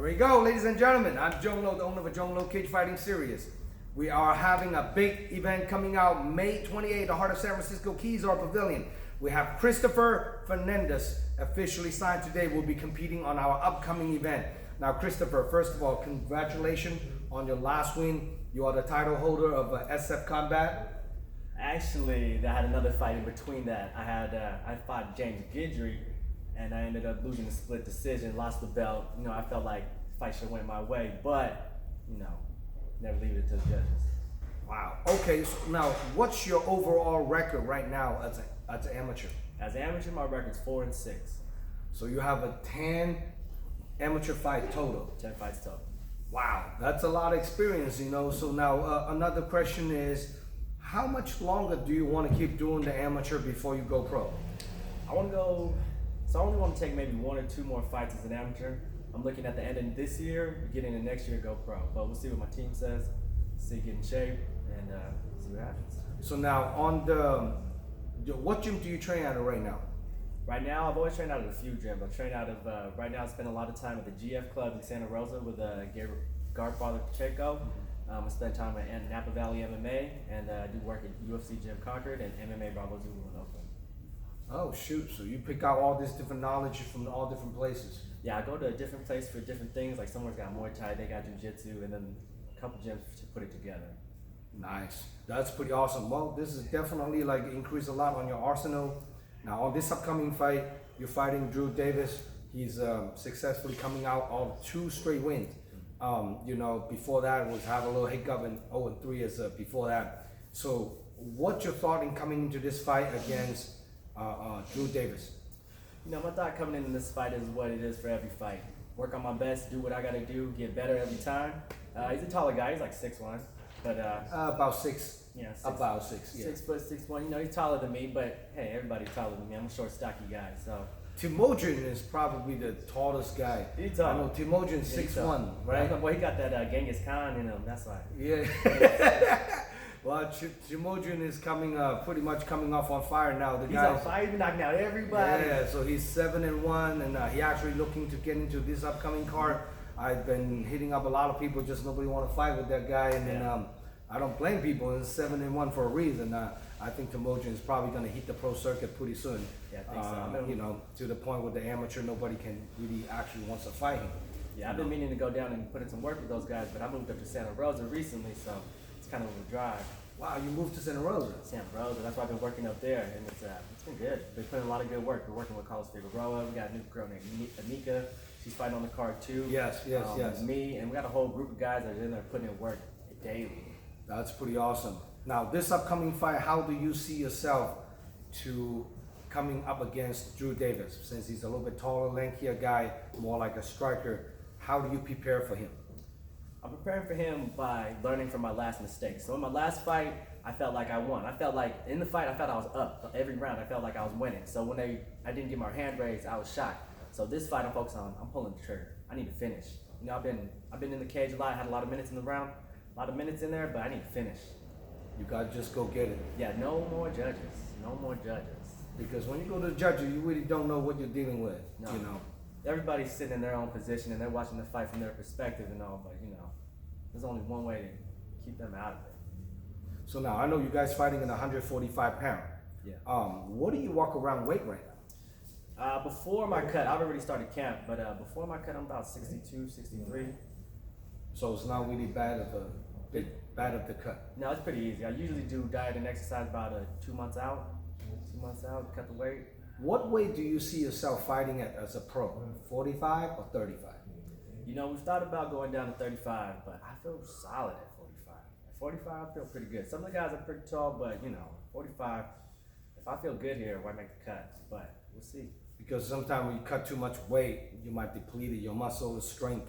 we go, ladies and gentlemen. I'm Zhong, the owner of a Zhong Cage Fighting Series. We are having a big event coming out May 28th, the heart of San Francisco, Keys Art Pavilion. We have Christopher Fernandez officially signed today. We'll be competing on our upcoming event. Now, Christopher, first of all, congratulations on your last win. You are the title holder of SF Combat. Actually, I had another fight in between that. I fought James Guidry, and I ended up losing a split decision, lost the belt. You know, I felt like the fight should have went my way, but, you know, never leave it to the judges. Wow. Okay, so now what's your overall record right now as an amateur? As an amateur, my record's 4-6. So you have a 10 amateur fight total. 10 fights total. Wow, that's a lot of experience, you know. So now another question is, how much longer do you want to keep doing the amateur before you go pro? I only want to take maybe 1 or 2 more fights as an amateur. I'm looking at the end of this year, beginning of next year, go pro. But we'll see what my team says, see, get in shape, and see what happens. So now, on what gym do you train out of right now? Right now, I've always trained out of a few gyms. I train out of, right now I spend a lot of time at the GF Club in Santa Rosa with Godfather Pacheco. I spend time at Napa Valley MMA, and I do work at UFC Gym Concord and MMA Bravo Zulu in Oakland. Oh shoot, so you pick out all this different knowledge from all different places. Yeah, I go to a different place for different things. Like someone's got Muay Thai, they got Jiu-Jitsu, and then a couple gyms to put it together. Nice, that's pretty awesome. Well, this is definitely like increase a lot on your arsenal. Now on this upcoming fight, you're fighting Drew Davis. He's successfully coming out on 2 straight wins. You know, before that was have a little hiccup, and 0-3 is before that. So what's your thought in coming into this fight against Drew Davis? You know, my thought coming into this fight is what it is for every fight. Work on my best, do what I gotta do, get better every time. He's a taller guy, he's like 6'1", but about 6. Yeah, about 6. Yeah. 6 foot 6'1". You know, he's taller than me, but hey, everybody's taller than me. I'm a short, stocky guy, so. Timojin is probably the tallest guy. He's tall. I know Timojin's 6'1", right? Well, he got that Genghis Khan in him. That's why. Yeah. Well, Timojin is pretty much coming off on fire now. He's on fire. He's knocking out everybody. Yeah. So he's 7-1, and he actually looking to get into this upcoming card. I've been hitting up a lot of people, just nobody want to fight with that guy, and then I don't blame people. It's 7-1 for a reason. I think Timojin is probably going to hit the pro circuit pretty soon. Yeah, I think so. You know, to the point with the amateur, nobody can really actually wants to fight him. Yeah, I've been meaning to go down and put in some work with those guys, but I moved up to Santa Rosa recently, so it's kind of a drive. Wow, you moved to Santa Rosa? Santa Rosa, that's why I've been working up there, and it's been good. Been putting a lot of good work. We're working with Carlos Figueroa. We got a new girl named Anika. She's fighting on the card too. Yes. Me, and we got a whole group of guys that are in there putting in work daily. That's pretty awesome. Now, this upcoming fight, how do you see yourself to coming up against Drew Davis? Since he's a little bit taller, lankier guy, more like a striker, how do you prepare for him? I'm preparing for him by learning from my last mistakes. So in my last fight, I felt like I won. I felt like in the fight, I felt I was up every round. I felt like I was winning. So when I didn't get my hand raised, I was shocked. So this fight, I'm focused on. I'm pulling the trigger. I need to finish. You know, I've been in the cage a lot. I had a lot of minutes in the round, a lot of minutes in there, but I need to finish. You gotta just go get it. Yeah, no more judges. No more judges. Because when you go to the judges, you really don't know what you're dealing with. No. You know. Everybody's sitting in their own position and they're watching the fight from their perspective and all, but you know, there's only one way to keep them out of it. So now I know you guys fighting in 145 pound. Yeah. What do you walk around weight right now? Before my cut, I've already started camp, but before my cut, I'm about 62, 63. So it's not really bad of the cut. No, it's pretty easy. I usually do diet and exercise about 2 months out. 2 months out, cut the weight. What weight do you see yourself fighting at as a pro? 45 or 35? You know, we've thought about going down to 35, but I feel solid at 45. At 45, I feel pretty good. Some of the guys are pretty tall, but you know, 45, if I feel good here, why make the cut? But we'll see. Because sometimes when you cut too much weight, you might deplete your muscle strength,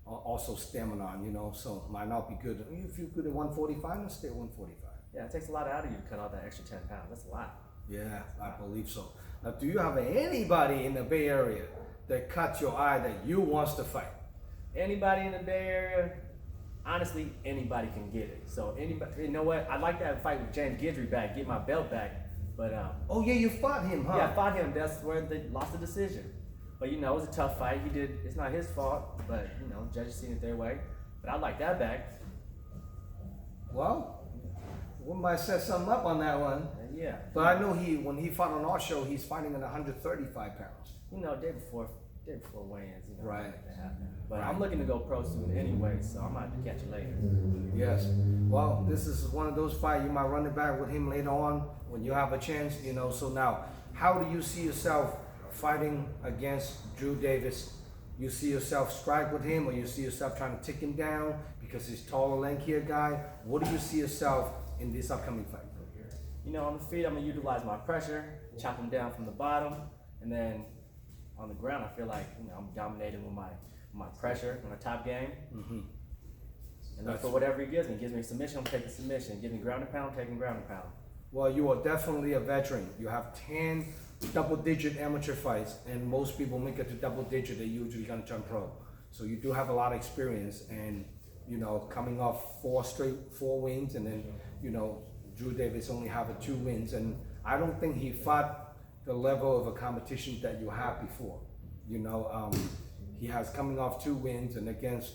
also stamina, you know, so it might not be good. You feel good at 145, then stay at 145. Yeah, it takes a lot out of you to cut out that extra 10 pounds. That's a lot. Yeah, I believe so. Now, do you have anybody in the Bay Area that caught your eye that you wants to fight? Anybody in the Bay Area, honestly, anybody can get it. So anybody, you know what? I'd like to have a fight with James Guidry back, get my belt back. But oh yeah, you fought him, huh? Yeah, I fought him. That's where they lost the decision. But you know, it was a tough fight. It's not his fault, but you know, judges seen it their way. But I like that back. Well, we might set something up on that one. Yeah. But I know when he fought on our show, he's fighting at 135 pounds. You know, day before weigh-ins, you know, Right. like that happen. But I'm looking to go pro soon anyway, so I might have to catch you later. Yes. Well, this is one of those fights you might run it back with him later on when you have a chance, you know. So now, how do you see yourself fighting against Drew Davis? You see yourself strike with him, or you see yourself trying to tick him down because he's taller, lankier guy? What do you see yourself in this upcoming fight? You know, on the feet, I'm gonna utilize my pressure, chop him down from the bottom, and then on the ground, I feel like, you know, I'm dominating with my pressure, my top game. Mm-hmm. And then for whatever he gives me a submission, I'm taking submission. Give me ground and pound, taking ground and pound. Well, you are definitely a veteran. You have 10 double-digit amateur fights, and most people make it to double-digit, they're usually gonna turn pro. So you do have a lot of experience, and you know, coming off 4 wins, and then you know, Drew Davis only have 2 wins, and I don't think he fought the level of a competition that you had before. You know, he has coming off 2 wins, and against,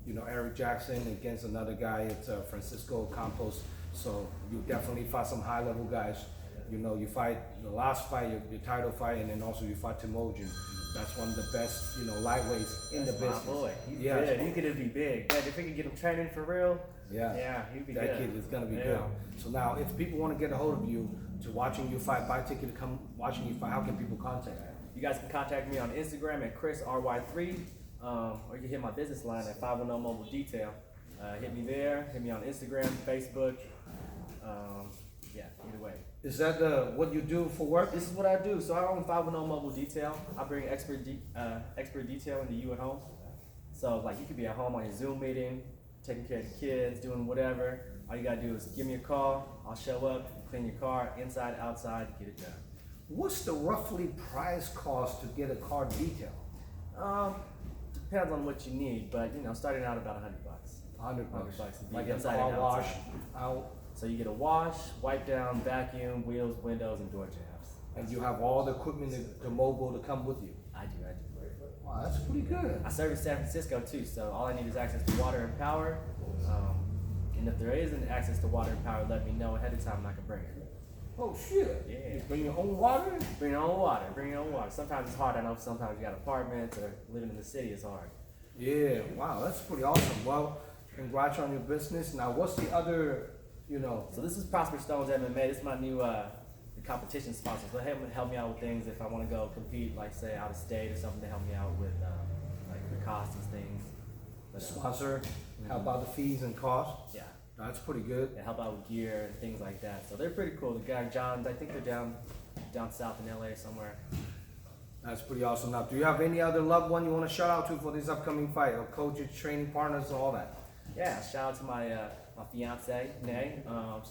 you know, Eric Jackson, against another guy, it's Francisco Campos. So you definitely fought some high-level guys. You know, you fight the last fight, your title fight, and then also you fought Timojin. That's one of the best, you know, lightweights in the business. My boy, he's Yeah. good. He could be big. But if we could get him training for real, yeah, he'd be good. That kid is gonna be good. So now, if people want to get a hold of you to watching you fight, buy a ticket to come watching you fight, how can people contact you? You guys can contact me on Instagram at ChrisRY3, or you can hit my business line at 510 Mobile Detail. Hit me there. Hit me on Instagram, Facebook. Yeah, either way. Is that what you do for work? This is what I do. So I own 510 Mobile Detail. I bring expert detail into you at home. So like you could be at home on your Zoom meeting, taking care of the kids, doing whatever. All you gotta do is give me a call. I'll show up, clean your car, inside, outside, get it done. What's the roughly price cost to get a car detail? Depends on what you need, but you know, starting out about $100. $100. To be Like a inside car and wash outside. out, So you get a wash, wipe down, vacuum, wheels, windows, and door jabs. and you have all the equipment, the mobile to come with you. I do. Wow, that's pretty good. I serve in San Francisco too, so all I need is access to water and power. And if there isn't access to water and power, let me know ahead of time and I can bring it. Oh shit! Yeah. You bring your own water? Bring your own water. Sometimes it's hard. I know sometimes you got apartments or living in the city is hard. Yeah. Wow, that's pretty awesome. Well, congrats on your business. Now, what's the other? You know. So this is Prosper Stone's MMA. This is my new the competition sponsor. So help me out with things if I want to go compete, like say out of state or something. To help me out with like the costs and things. But, Sponsor. How about the fees and costs? Yeah. That's pretty good. They help out with gear and things like that. So they're pretty cool. The guy John, I think they're down south in LA somewhere. That's pretty awesome. Now, do you have any other loved one you want to shout out to for this upcoming fight, or coaches, training partners, all that? Yeah, shout out to my my fiance, Nay.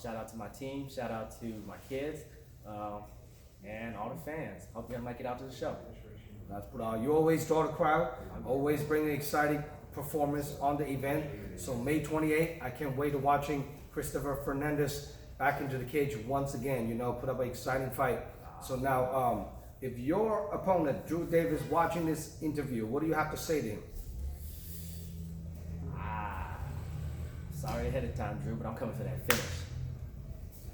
Shout out to my team. Shout out to my kids, and all the fans. Hope you might get out to the show. That's pretty awesome. You always draw the crowd. Always bring an exciting performance on the event. So May 28th, I can't wait to watching Christopher Fernandez back into the cage once again. You know, put up an exciting fight. So now, if your opponent, Drew Davis, watching this interview, what do you have to say to him? Sorry ahead of time, Drew, but I'm coming for that finish.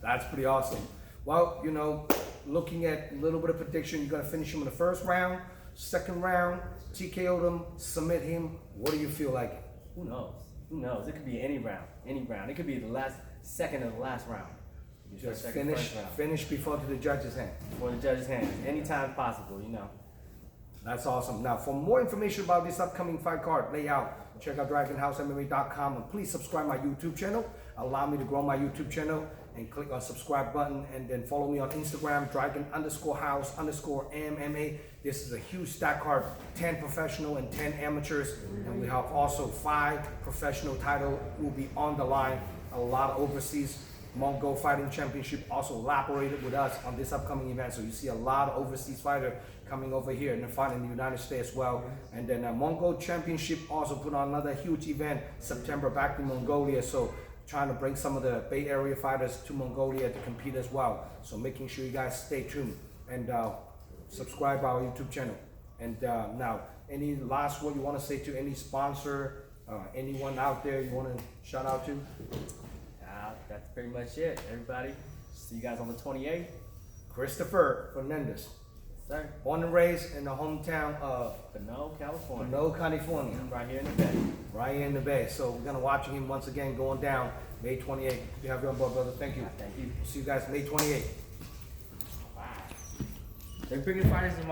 That's pretty awesome. Well, you know, looking at a little bit of prediction, you're going to finish him in the first round, second round, TKO'd him, submit him. What do you feel like? Who knows? Who knows? It could be any round. It could be the last second of the last round. Just finish before the judge's hand. Before the judge's hand. Anytime possible, you know. That's awesome. Now, for more information about this upcoming fight card layout, check out DragonHouseMMA.com, and please subscribe my YouTube channel. Allow me to grow my YouTube channel, and click on subscribe button, and then follow me on Instagram, Dragon_House_MMA. This is a huge stack card, 10 professional and 10 amateurs, and we have also 5 professional title will be on the line. A lot of overseas. Mongol Fighting Championship also collaborated with us on this upcoming event, so you see a lot of overseas fighters coming over here and they're fighting in the United States as well. And then Mongol Championship also put on another huge event September back in Mongolia, so trying to bring some of the Bay Area fighters to Mongolia to compete as well. So making sure you guys stay tuned and subscribe our YouTube channel. And now, any last word you want to say to any sponsor, anyone out there you want to shout out to? That's pretty much it, everybody. See you guys on the 28th. Christopher Fernandez, Sir. born and raised in the hometown of Pinole, California. Pinole, California. Right here in the Bay. Right here in the Bay. So we're gonna watch him once again going down May 28th. You have your board, brother. Thank you. Thank you. See you guys May 28th. They're bringing fighters in my